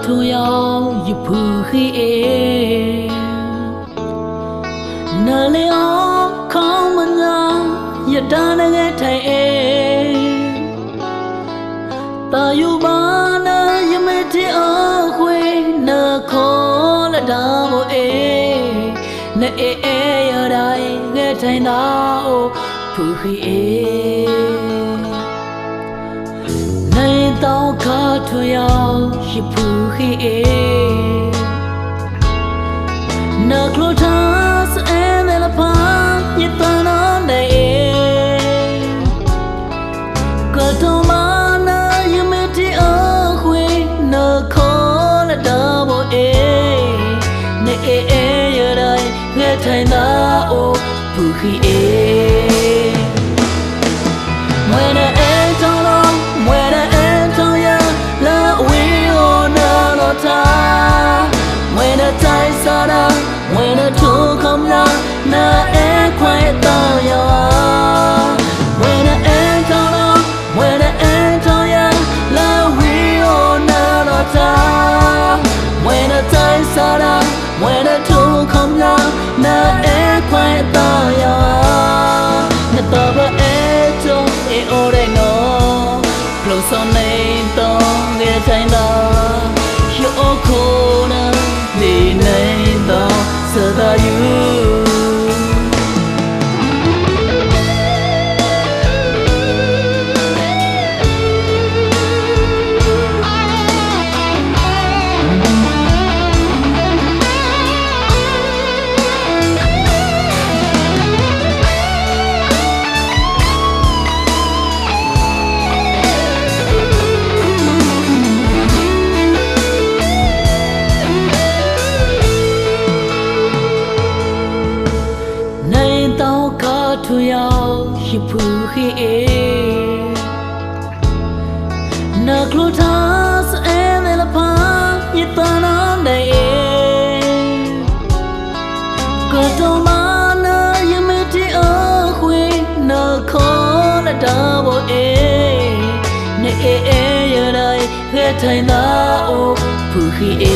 ထုံရောက်ရဖူခီအေနာလေအောင်ခေါင်းမညာရတနာငယ်ထိုင်အေတာယူပါနာယမတိအခွေနာခေါ်လာတာမို့အေနေအေရတိုင်းငယ်ထိုင်တာအိုဖူခီအေနိုင်တော့ခါထွေရောက်ရဖူခီအေနာကလိုတာစအဲမဲလပါညတနာနေကတော့မနာယမတိအခွေနာခေါ်လာတော့မို့အေနေအေရတိုင်းငယ်ထိုင်တာအိုဖူခီအေwhen I took come down, na air quiet down ya. When I enter on, when I enter ya, la we on na. When I tie sada, when I took come down, na air quiet down ya. Na taba echo e ore no, close on name dong e taina, you okona ni name dong. So that you to your hippie na clotas and the pan yitan on the Gotomana yamiti a queen na call a double a ne I get I now puhi